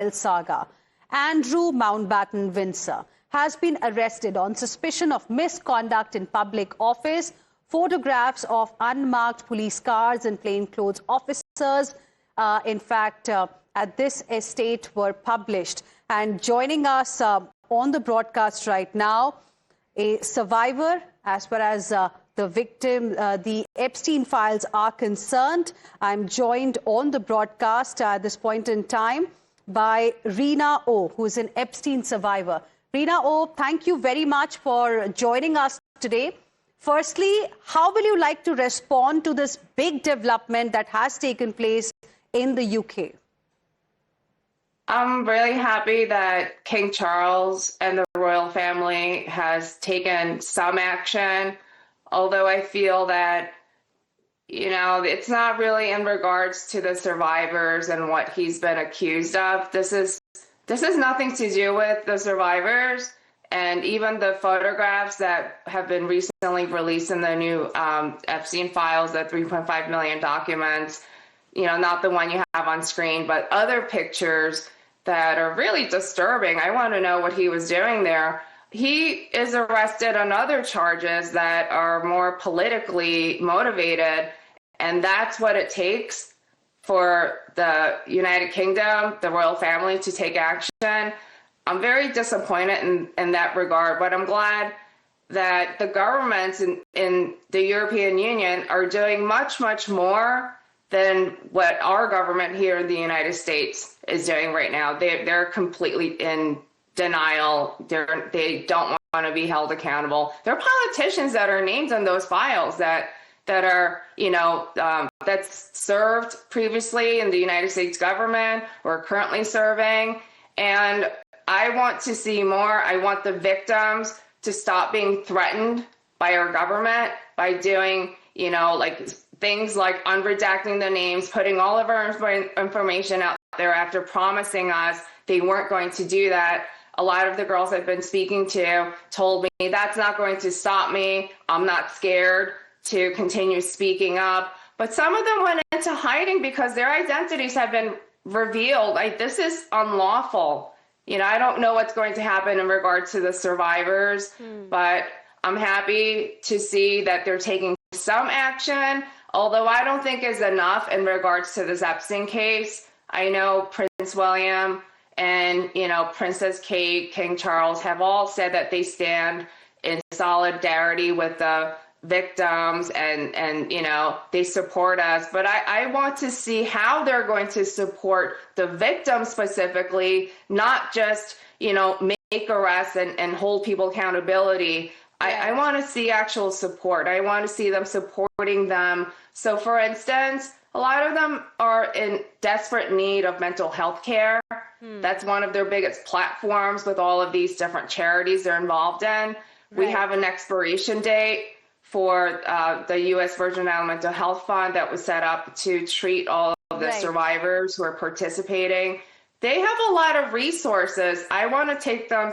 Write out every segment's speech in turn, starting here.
saga, Andrew Mountbatten-Windsor, has been arrested on suspicion of misconduct in public office. Photographs of unmarked police cars and plainclothes officers, at this estate were published. And joining us on the broadcast right now, a survivor as far as the victim, the Epstein files are concerned. I'm joined on the broadcast at this point in time by Rina Oh, who is an Epstein survivor. Rina Oh, thank you very much for joining us today. Firstly, how will you like to respond to this big development that has taken place in the UK? I'm really happy that King Charles and the royal family has taken some action, although I feel that, it's not really in regards to the survivors and what he's been accused of. This is nothing to do with the survivors, and even the photographs that have been recently released in the new Epstein files, the 3.5 million documents, not the one you have on screen, but other pictures that are really disturbing. I want to know what he was doing there. He is arrested on other charges that are more politically motivated, and that's what it takes for the United Kingdom, the royal family, to take action. I'm very disappointed in that regard, but I'm glad that the governments in the European Union are doing much, much more than what our government here in the United States is doing right now. They're completely in denial. They don't want to be held accountable. There are politicians that are named in those files that are, that's served previously in the United States government or currently serving. And I want to see more. I want the victims to stop being threatened by our government by doing, things like unredacting the names, putting all of our information out there after promising us they weren't going to do that. A lot of the girls I've been speaking to told me that's not going to stop me. I'm not scared to continue speaking up. But some of them went into hiding because their identities have been revealed. This is unlawful. I don't know what's going to happen in regards to the survivors, but I'm happy to see that they're taking some action, although I don't think is enough in regards to this Epstein case. I know Prince William and, Princess Kate, King Charles have all said that they stand in solidarity with the victims and they support us. But I want to see how they're going to support the victims specifically, not just, make arrests and hold people accountability. I want to see actual support. I want to see them supporting them. So, for instance, a lot of them are in desperate need of mental health care. That's one of their biggest platforms with all of these different charities they're involved in. Right. We have an expiration date for the U.S. Virgin Islands Mental Health Fund that was set up to treat all of the survivors who are participating. They have a lot of resources. I want to take them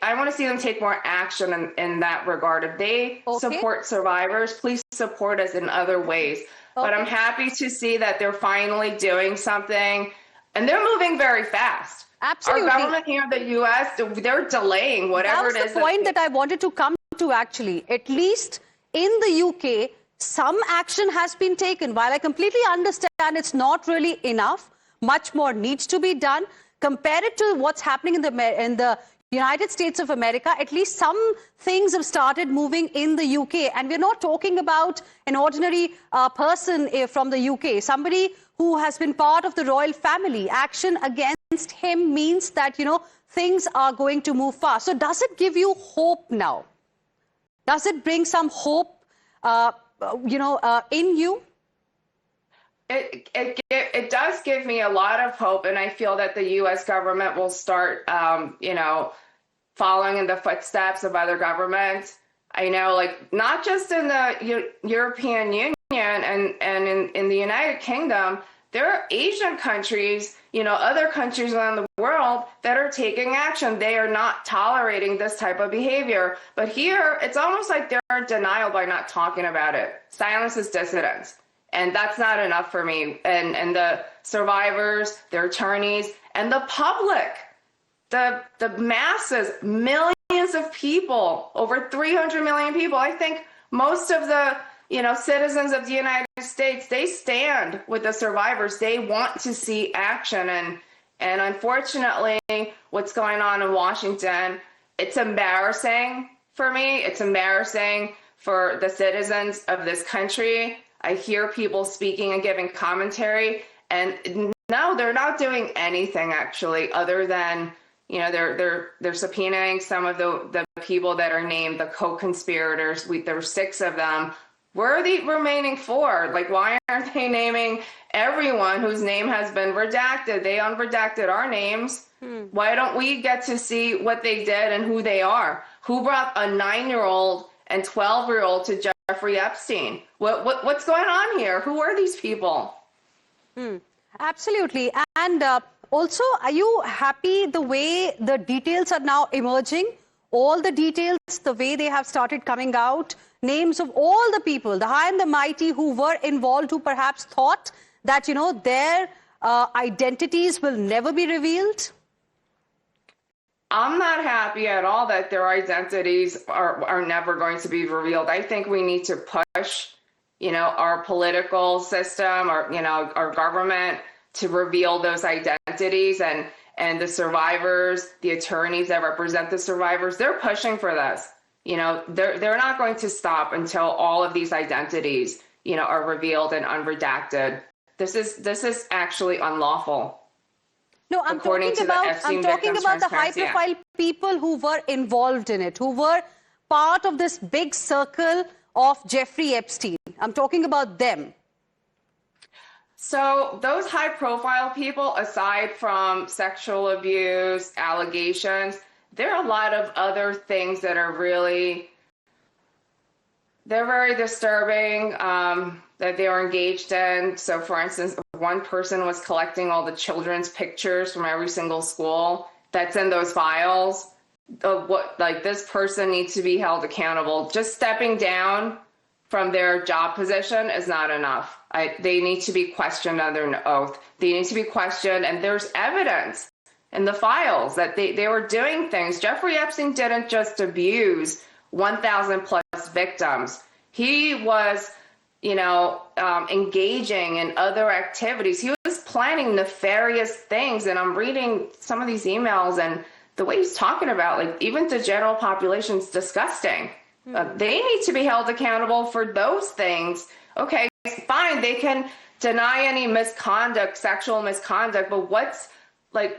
I want to see them take more action in that regard. If they support survivors, please support us in other ways. But I'm happy to see that they're finally doing something, and they're moving very fast. Absolutely. Our government here in the U.S., they're delaying whatever it is. That's the point that I wanted to come to, actually. At least in the UK, some action has been taken. While I completely understand it's not really enough, much more needs to be done. Compare it to what's happening in the United States of America, at least some things have started moving in the UK. And we're not talking about an ordinary person from the UK, somebody who has been part of the royal family. Action against him means that, things are going to move fast. So does it give you hope now? Does it bring some hope, in you? It does give me a lot of hope, and I feel that the U.S. government will start, following in the footsteps of other governments. I know, not just in the European Union and in the United Kingdom, there are Asian countries, other countries around the world that are taking action. They are not tolerating this type of behavior. But here, it's almost like they're in denial by not talking about it. Silence is dissidence. And that's not enough for me. And the survivors, their attorneys, and the public, the masses, millions of people, over 300 million people. I think most of the citizens of the United States, they stand with the survivors. They want to see action. And unfortunately, what's going on in Washington, it's embarrassing for me. It's embarrassing for the citizens of this country. I hear people speaking and giving commentary, and no, they're not doing anything actually, other than they're subpoenaing some of the people that are named the co-conspirators. There were 6 of them. Where are the remaining 4? Like, why aren't they naming everyone whose name has been redacted? They unredacted our names. Why don't we get to see what they did and who they are? Who brought a 9-year-old and 12-year-old to Jeffrey Epstein? What's going on here? Who are these people? Absolutely. And also, are you happy the way the details are now emerging? All the details, the way they have started coming out, names of all the people, the high and the mighty who were involved, who perhaps thought that, their identities will never be revealed? I'm not happy at all that their identities are never going to be revealed. I think we need to push, our political system, or, our government, to reveal those identities, and the survivors, the attorneys that represent the survivors, they're pushing for this. They're not going to stop until all of these identities, are revealed and unredacted. This is actually unlawful. No, I'm talking about the high-profile people who were involved in it, who were part of this big circle of Jeffrey Epstein. I'm talking about them. So those high-profile people, aside from sexual abuse, allegations, there are a lot of other things that are they're very disturbing, that they are engaged in. So, for instance, one person was collecting all the children's pictures from every single school that's in those files. This person needs to be held accountable. Just stepping down from their job position is not enough. They need to be questioned under an oath. They need to be questioned, and there's evidence in the files that they were doing things. Jeffrey Epstein didn't just abuse 1,000 plus victims. He was, engaging in other activities. He was planning nefarious things. And I'm reading some of these emails, and the way he's talking about, even the general population, is disgusting. They need to be held accountable for those things. Okay, fine, they can deny any misconduct, sexual misconduct, but what's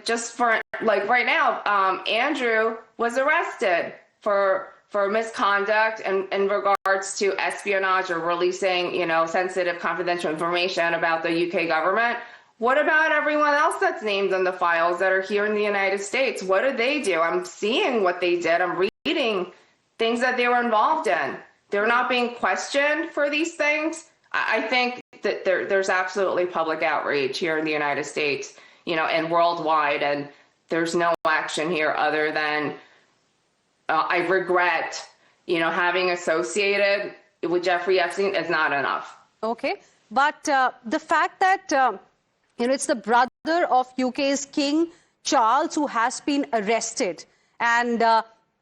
just for right now, Andrew was arrested for misconduct in regards to espionage or releasing, sensitive confidential information about the UK government. What about everyone else that's named in the files that are here in the United States? What did they do? I'm seeing what they did. I'm reading things that they were involved in. They're not being questioned for these things. I think that there's absolutely public outrage here in the United States, and worldwide, and there's no action here other than I regret, having associated with Jeffrey Epstein is not enough. Okay. But the fact that, it's the brother of UK's King Charles who has been arrested. And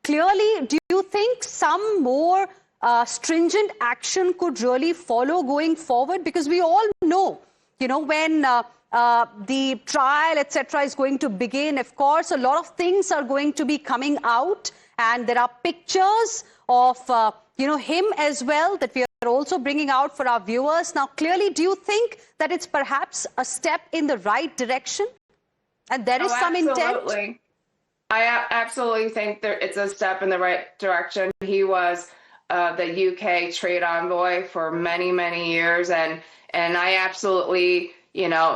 clearly, do you think some more stringent action could really follow going forward? Because we all know, when the trial, etc., is going to begin, of course, a lot of things are going to be coming out. And there are pictures of, him as well that we are also bringing out for our viewers. Now, clearly, do you think that it's perhaps a step in the right direction? And there is some intent? I absolutely think it's a step in the right direction. He was the UK trade envoy for many, many years. And I absolutely,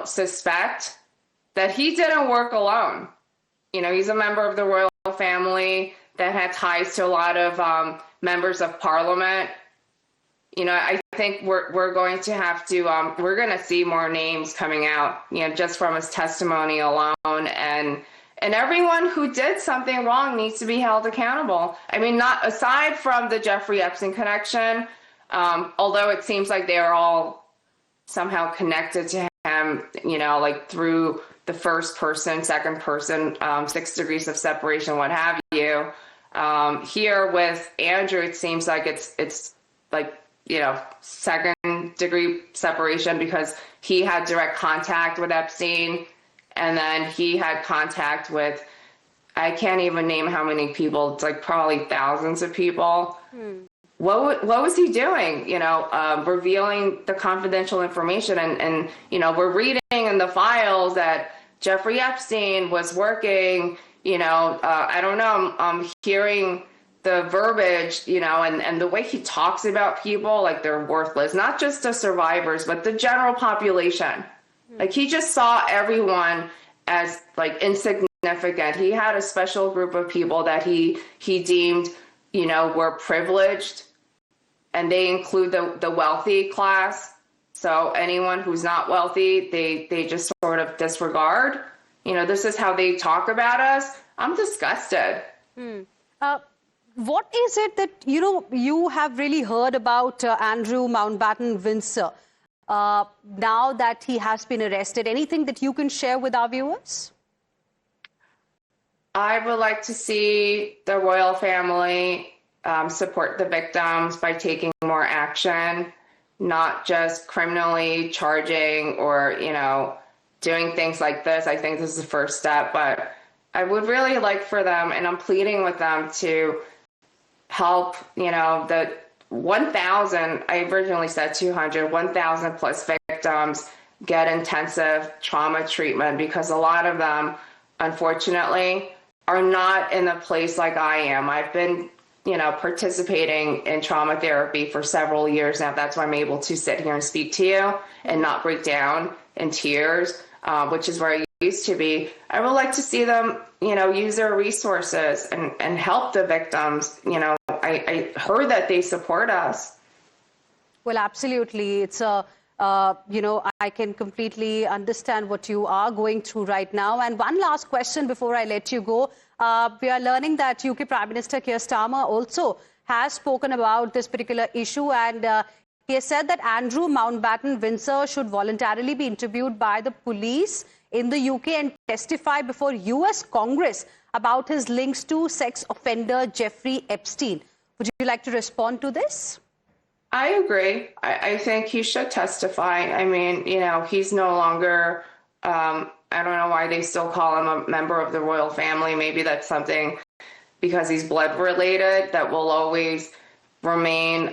suspect that he didn't work alone. He's a member of the royal family that had ties to a lot of members of parliament. I think we're going to have to, we're going to see more names coming out, just from his testimony alone. And everyone who did something wrong needs to be held accountable. I mean, not aside from the Jeffrey Epstein connection, although it seems like they are all, somehow connected to him, like through the first person, second person, 6 degrees of separation, what have you. Here with Andrew, it seems like it's like, second degree separation because he had direct contact with Epstein, and then he had contact with, I can't even name how many people. It's like probably thousands of people. What was he doing? Revealing the confidential information, and we're reading in the files that Jeffrey Epstein was working. I don't know. I'm hearing the verbiage, and the way he talks about people like they're worthless, not just the survivors, but the general population. Like he just saw everyone as like insignificant. He had a special group of people that he deemed, were privileged, and they include the wealthy class. So anyone who's not wealthy, they just sort of disregard. This is how they talk about us. I'm disgusted. What is it that, you have really heard about Andrew Mountbatten-Windsor now that he has been arrested? Anything that you can share with our viewers? I would like to see the royal family support the victims by taking more action, not just criminally charging or, doing things like this. I think this is the first step, but I would really like for them, and I'm pleading with them to help, the 1,000, I originally said 200, 1,000 plus victims get intensive trauma treatment, because a lot of them, unfortunately, are not in a place like I am. I've been, participating in trauma therapy for several years now. That's why I'm able to sit here and speak to you and not break down in tears, which is where I used to be. I would like to see them, use their resources and help the victims. I heard that they support us. Well, absolutely. It's I can completely understand what you are going through right now. And one last question before I let you go. We are learning that UK Prime Minister Keir Starmer also has spoken about this particular issue, and he has said that Andrew Mountbatten-Windsor should voluntarily be interviewed by the police in the UK and testify before US Congress about his links to sex offender Jeffrey Epstein. Would you like to respond to this? I agree. I think he should testify. I mean, he's no longer, I don't know why they still call him a member of the royal family. Maybe that's something because he's blood related that will always remain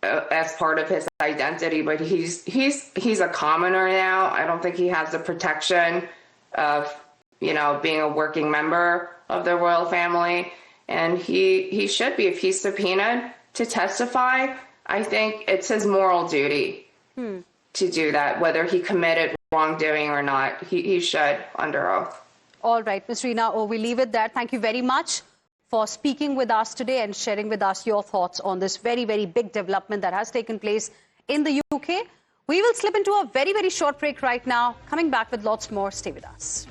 as part of his identity. But he's a commoner now. I don't think he has the protection of, being a working member of the royal family. And he should be, if he's subpoenaed to testify, I think it's his moral duty to do that, whether he committed wrongdoing or not. He should, under oath. All right, Ms. Rina Oh, we leave it there. Thank you very much for speaking with us today and sharing with us your thoughts on this very, very big development that has taken place in the UK. We will slip into a very, very short break right now. Coming back with lots more. Stay with us.